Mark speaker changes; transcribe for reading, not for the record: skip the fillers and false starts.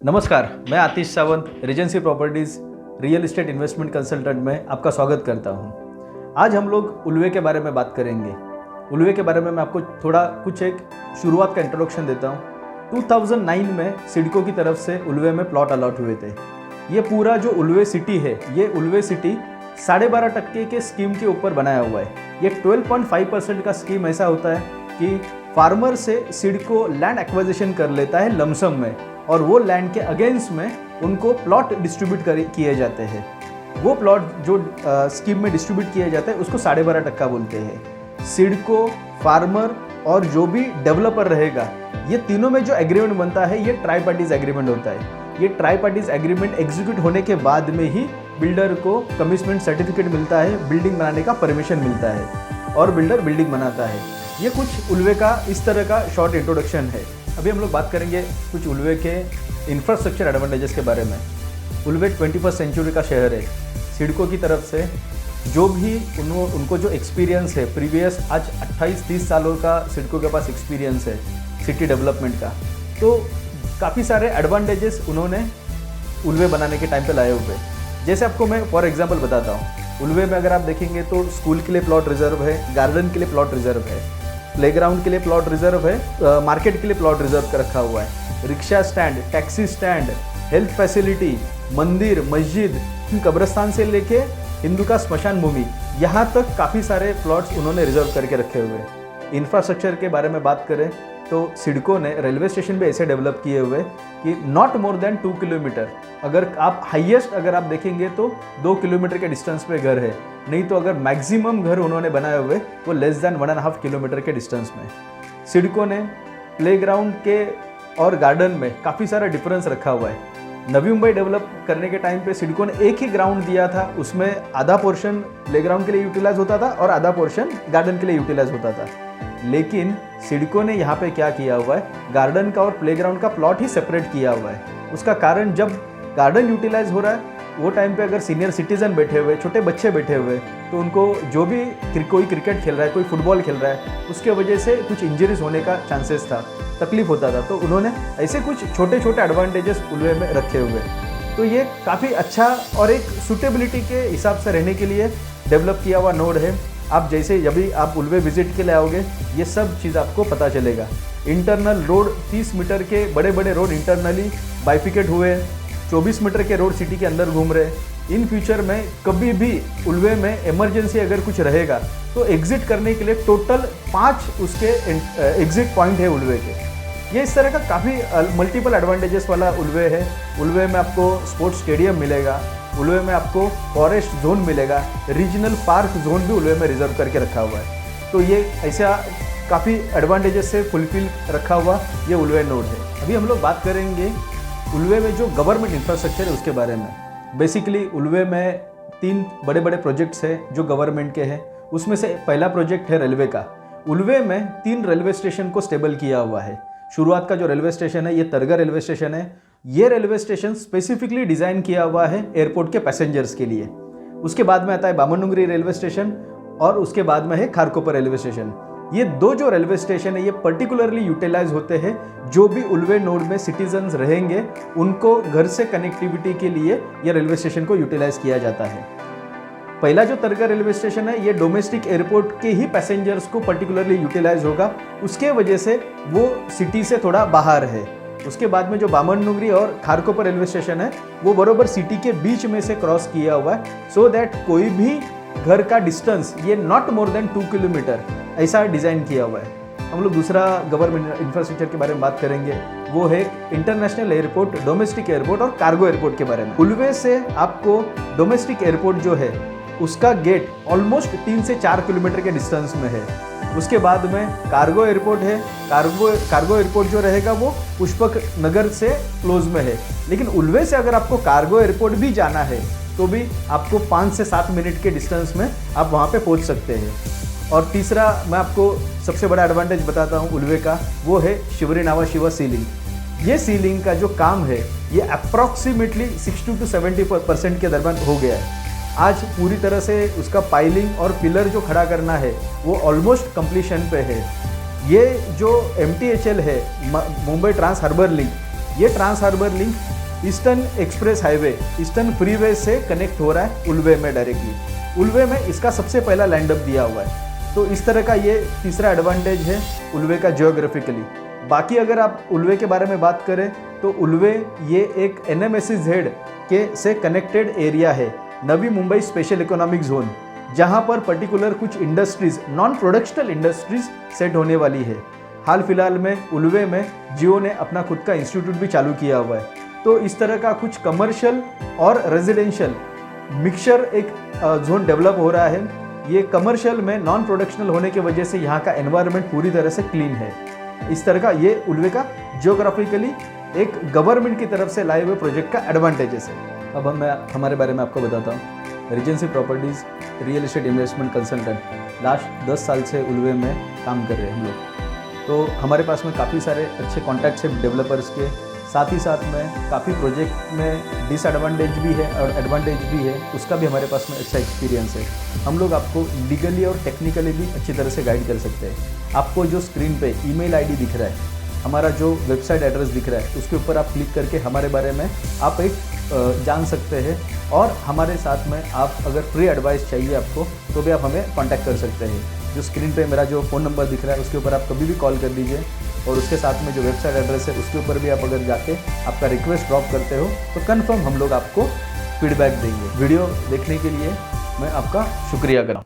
Speaker 1: नमस्कार, मैं Atish Sawant Regency Properties real estate investment consultant में आपका स्वागत करता हूं। आज हम लोग उल्वे के बारे में बात करेंगे। उल्वे के बारे में मैं आपको थोड़ा कुछ एक शुरुआत का इंट्रोडक्शन देता हूं। 2009 में सिडको की तरफ से उल्वे में प्लॉट अलॉट हुए थे। ये पूरा जो उल्वे सिटी है, ये उल्वे सिटी 12.5% के स्कीम के ऊपर बनाया हुआ है। ये 12.5% का स्कीम ऐसा होता है कि फार्मर से सिडको लैंड एक्विजिशन कर लेता है लमसम में, और वो लैंड के अगेंस्ट में उनको प्लॉट डिस्ट्रीब्यूट किए जाते हैं। वो प्लॉट जो स्कीम में डिस्ट्रीब्यूट किया जाता है उसको 12.5% बोलते हैं। सिडको, फार्मर और जो भी डेवलपर रहेगा, ये तीनों में जो एग्रीमेंट बनता है ये ट्राई पार्टीज एग्रीमेंट होता है। ये ट्राई पार्टीज एग्रीमेंट एग्जीक्यूट होने के बाद में ही बिल्डर को कमिटमेंट सर्टिफिकेट मिलता है, बिल्डिंग बनाने का परमिशन मिलता है और बिल्डर बिल्डिंग बनाता है। ये कुछ उल्वे का इस तरह का शॉर्ट इंट्रोडक्शन है। अभी हम लोग बात करेंगे कुछ उल्वे के इंफ्रास्ट्रक्चर एडवांटेजेस के बारे में। उल्वे 21st सेंचुरी का शहर है। सिडको की तरफ से जो भी उनको जो एक्सपीरियंस है प्रीवियस, आज 28-30 सालों का सिडको के पास एक्सपीरियंस है सिटी डेवलपमेंट का, तो काफ़ी सारे एडवांटेजेस उन्होंने उल्वे बनाने के टाइम पे लाए हुए। जैसे आपको मैं फॉर एग्जांपल बताता हूँ, उल्वे में अगर आप देखेंगे तो स्कूल के लिए प्लॉट रिजर्व है, गार्डन के लिए प्लॉट रिजर्व है, प्लेग्राउंड के लिए प्लॉट रिजर्व है, मार्केट के लिए प्लॉट रिजर्व कर रखा हुआ है, rickshaw stand, taxi stand, health facility, मंदिर, मस्जिद, कब्रिस्तान से लेके हिंदू का स्मशान भूमि, यहाँ तक काफ़ी सारे प्लॉट्स उन्होंने रिजर्व करके रखे हुए हैं। इंफ्रास्ट्रक्चर के बारे में बात करें तो सिडको ने रेलवे स्टेशन भी ऐसे डेवलप किए हुए कि नॉट मोर देन 2 किलोमीटर, अगर आप हाईएस्ट अगर आप देखेंगे तो 2 किलोमीटर के डिस्टेंस पे घर है, नहीं तो अगर मैक्सिमम घर उन्होंने बनाए हुए वो लेस देन 1.5 किलोमीटर के डिस्टेंस में। सिडको ने प्लेग्राउंड के और गार्डन में काफ़ी सारा डिफरेंस रखा हुआ है। नवी मुंबई डेवलप करने के टाइम पे सिडको ने एक ही ग्राउंड दिया था, उसमें आधा पोर्शन प्लेग्राउंड के लिए यूटिलाइज होता था और आधा पोर्शन गार्डन के लिए यूटिलाइज होता था। लेकिन सिडको ने यहाँ पे क्या किया हुआ है, गार्डन का और प्लेग्राउंड का प्लॉट ही सेपरेट किया हुआ है। उसका कारण, जब गार्डन यूटिलाइज हो रहा है वो टाइम पे अगर सीनियर सिटीजन बैठे हुए, छोटे बच्चे बैठे हुए, तो उनको जो भी कोई क्रिकेट खेल रहा है, कोई फुटबॉल खेल रहा है, उसके वजह से कुछ इंजरीज होने का चांसेस था, तकलीफ होता था। तो उन्होंने ऐसे कुछ छोटे छोटे एडवांटेजेस उल्वे में रखे हुए। तो ये काफ़ी अच्छा और एक सूटेबिलिटी के हिसाब से रहने के लिए डेवलप किया हुआ नोड है। आप जैसे जब भी आप उल्वे विजिट के लिए आओगे, ये सब चीज़ आपको पता चलेगा। इंटरनल रोड 30 मीटर के बड़े बड़े रोड इंटरनली बाइफिकेट हुए, 24 मीटर के रोड सिटी के अंदर घूम रहे। इन फ्यूचर में कभी भी उल्वे में इमरजेंसी अगर कुछ रहेगा तो एग्जिट करने के लिए टोटल 5 उसके एग्जिट पॉइंट है उल्वे के। ये इस तरह का काफ़ी मल्टीपल एडवांटेजेस वाला उल्वे है। उल्वे में आपको स्पोर्ट्स स्टेडियम मिलेगा, उल्वे में आपको फॉरेस्ट जोन मिलेगा, रीजनल पार्क जोन भी उल्वे में रिजर्व करके रखा हुआ है। तो ये ऐसा काफ़ी एडवांटेजेस से फुलफिल रखा हुआ ये उल्वे नोड है। अभी हम लोग बात करेंगे उल्वे में जो गवर्नमेंट इंफ्रास्ट्रक्चर है उसके बारे में। बेसिकली उल्वे में 3 बड़े बड़े प्रोजेक्ट्स हैं जो गवर्नमेंट के हैं। उसमें से पहला प्रोजेक्ट है रेलवे का। उल्वे में 3 रेलवे स्टेशन को स्टेबल किया हुआ है। शुरुआत का जो रेलवे स्टेशन है ये तरगा रेलवे स्टेशन है। ये रेलवे स्टेशन स्पेसिफिकली डिज़ाइन किया हुआ है एयरपोर्ट के पैसेंजर्स के लिए। उसके बाद में आता है बामनडुंगरी रेलवे स्टेशन और उसके बाद में है खारकोपर रेलवे स्टेशन। ये 2 जो रेलवे स्टेशन है ये पर्टिकुलरली यूटिलाइज होते हैं। जो भी उल्वे नोड में सिटीजन्स रहेंगे उनको घर से कनेक्टिविटी के लिए ये रेलवे स्टेशन को यूटिलाइज किया जाता है। पहला जो तरगा रेलवे स्टेशन है ये डोमेस्टिक एयरपोर्ट के ही पैसेंजर्स को पर्टिकुलरली यूटिलाइज होगा, उसके वजह से वो सिटी से थोड़ा बाहर है। उसके बाद में जो बामनडुंगरी और खारकोपर रेलवे स्टेशन है वो बरोबर सिटी के बीच में से क्रॉस किया हुआ है, सो दैट कोई भी घर का डिस्टेंस ये नॉट मोर देन 2 किलोमीटर ऐसा डिज़ाइन किया हुआ है। हम लोग दूसरा गवर्नमेंट इंफ्रास्ट्रक्चर के बारे में बात करेंगे, वो है इंटरनेशनल एयरपोर्ट, डोमेस्टिक एयरपोर्ट और कार्गो एयरपोर्ट के बारे में। उल्वे से आपको डोमेस्टिक एयरपोर्ट जो है उसका गेट ऑलमोस्ट 3 से 4 किलोमीटर के डिस्टेंस में है। उसके बाद में कार्गो एयरपोर्ट है। कार्गो एयरपोर्ट जो रहेगा वो पुष्पक नगर से क्लोज में है। लेकिन उल्वे से अगर आपको कार्गो एयरपोर्ट भी जाना है तो भी आपको 5 से 7 मिनट के डिस्टेंस में आप वहाँ पे पहुँच सकते हैं। और तीसरा मैं आपको सबसे बड़ा एडवांटेज बताता हूँ उल्वे का, वो है शिवरी नावा शिवा सीलिंग। ये सीलिंग का जो काम है ये अप्रॉक्सीमेटली 60 to 70% के दरमियान हो गया है। आज पूरी तरह से उसका पाइलिंग और पिलर जो खड़ा करना है वो ऑलमोस्ट कंप्लीशन पे है। ये जो MTHL है, मुंबई ट्रांस हार्बर लिंक, ये trans harbour link eastern express highway eastern freeway से कनेक्ट हो रहा है उल्वे में डायरेक्टली। उल्वे में इसका सबसे पहला लैंडअप दिया हुआ है। तो इस तरह का ये तीसरा एडवांटेज है उल्वे का जियोग्राफिकली। बाकी अगर आप उल्वे के बारे में बात करें तो उल्वे ये एक NMSEZ के से कनेक्टेड एरिया है, Navi Mumbai special economic zone, जहां पर पर्टिकुलर कुछ इंडस्ट्रीज, नॉन प्रोडक्शनल इंडस्ट्रीज सेट होने वाली है। हाल फिलहाल में उल्वे में जियो ने अपना खुद का इंस्टीट्यूट भी चालू किया हुआ है। तो इस तरह का कुछ कमर्शियल और रेजिडेंशियल मिक्सचर एक जोन डेवलप हो रहा है। ये कमर्शियल में नॉन प्रोडक्शनल होने की वजह से यहाँ का एनवायरनमेंट पूरी तरह से क्लीन है। इस तरह का ये उल्वे का जियोग्राफिकली एक गवर्नमेंट की तरफ से लाए हुए प्रोजेक्ट का एडवांटेजेस है। अब मैं हमारे बारे में आपको बताता हूँ। Regency Properties real estate investment consultant last 10 साल से उल्वे में काम कर रहे हैं हम लोग। तो हमारे पास में काफ़ी सारे अच्छे कॉन्टैक्ट्स हैं डेवलपर्स के, साथ ही साथ में काफ़ी प्रोजेक्ट में डिसएडवांटेज भी है और एडवांटेज भी है, उसका भी हमारे पास में अच्छा एक्सपीरियंस है। हम लोग आपको लीगली और टेक्निकली भी अच्छी तरह से गाइड कर सकते हैं। आपको जो स्क्रीन पे ईमेल आईडी दिख रहा है, हमारा जो वेबसाइट एड्रेस दिख रहा है, उसके ऊपर आप क्लिक करके हमारे बारे में आप एक जान सकते हैं। और हमारे साथ में आप अगर फ्री एडवाइस चाहिए आपको तो भी आप हमें कांटेक्ट कर सकते हैं। जो स्क्रीन पे मेरा जो फ़ोन नंबर दिख रहा है उसके ऊपर आप कभी भी कॉल कर लीजिए, और उसके साथ में जो वेबसाइट एड्रेस है उसके ऊपर भी आप अगर जाके आपका रिक्वेस्ट ड्रॉप करते हो तो कन्फर्म हम लोग आपको फीडबैक देंगे। वीडियो देखने के लिए मैं आपका शुक्रिया करता हूँ।